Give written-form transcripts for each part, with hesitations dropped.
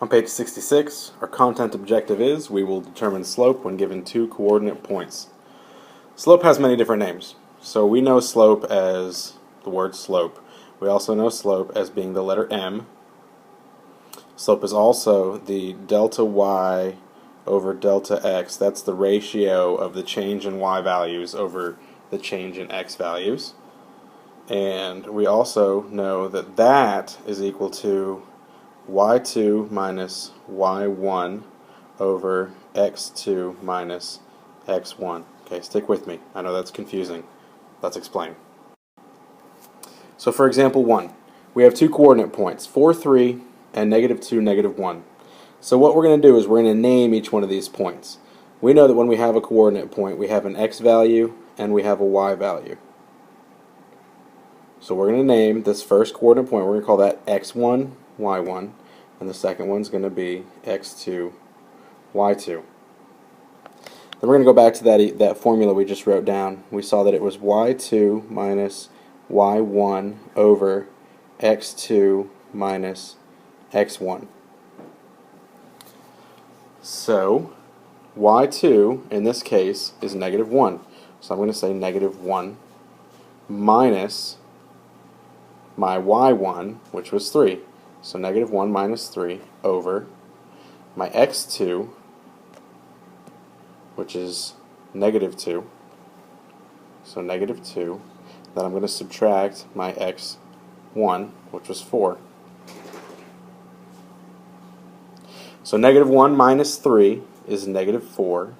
On page 66, our content objective is we will determine slope when given two coordinate points. Slope has many different names. So we know slope as the word slope. We also know slope as being the letter M. Slope is also the delta y over delta x. That's the ratio of the change in y values over the change in x values. And we also know that that is equal to y2 minus y1 over x2 minus x1. Okay, stick with me. I know that's confusing. Let's explain. So for example 1, we have two coordinate points, 4, 3, and -2, -1. So what we're going to do is we're going to name each one of these points. We know that when we have a coordinate point, we have an x value and we have a y value. So we're going to name this first coordinate point, we're going to call that x1, y1, and the second one's going to be x2, y2. Then we're going to go back to that formula we just wrote down. We saw that it was y2 minus y1 over x2 minus x1. So y2 in this case is -1. So I'm going to say -1 minus my y1, which was 3. So -1 minus 3 over my x2, which is -2. So -2. Then I'm going to subtract my x1, which was 4. So -1 minus 3 is -4,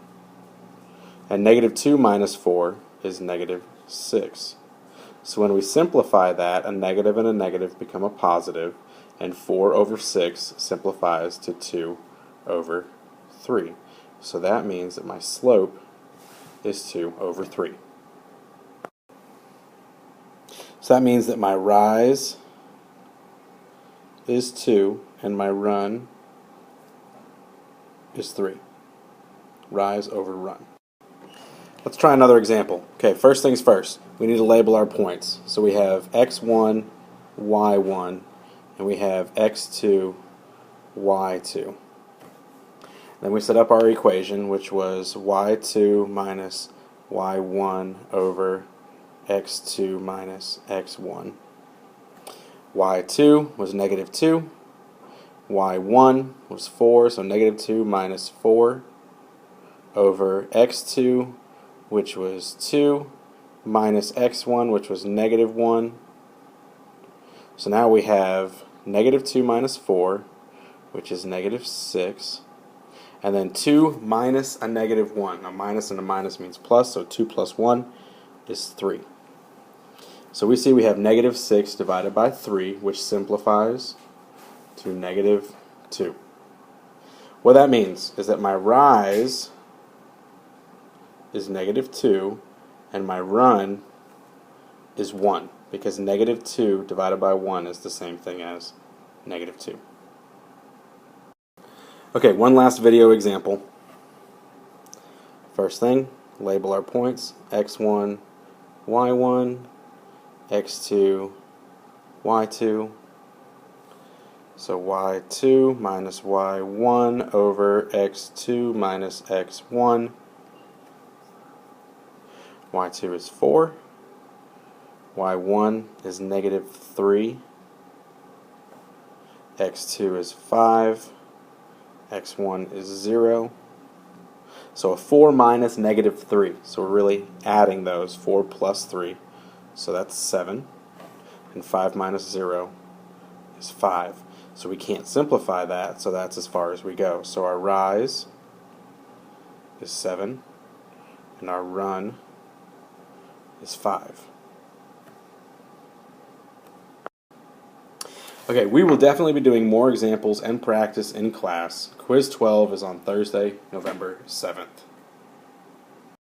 and -2 minus 4 is -6. So when we simplify that, a negative and a negative become a positive, and 4 over 6 simplifies to 2 over 3. So that means that my slope is 2 over 3. So that means that my rise is 2 and my run is 3. Rise over run. Let's try another example. Okay, first things first, we need to label our points. So we have x1, y1, and we have x2, y2. Then we set up our equation, which was y2 minus y1 over x2 minus x1. y2 was -2, y1 was 4, so -2 minus 4 over x2, which was 2, minus x1, which was -1. So now we have -2 minus 4, which is -6, and then 2 minus a -1. A minus and a minus means plus, so 2 plus 1 is 3. So we see we have -6 divided by 3, which simplifies to -2. What that means is that my rise is -2 and my run is 1, because -2 divided by 1 is the same thing as -2. Okay, one last video example. First thing, label our points, x1, y1, x2, y2. So y2 minus y1 over x2 minus x1. y2 is 4. y1 is -3. x2 is 5. x1 is 0. So a 4 minus -3. So we're really adding those. 4 plus 3. So that's 7. And 5 minus 0 is 5. So we can't simplify that, so that's as far as we go. So our rise is 7, and our run is 5. Okay, we will definitely be doing more examples and practice in class. Quiz 12 is on Thursday, November 7th.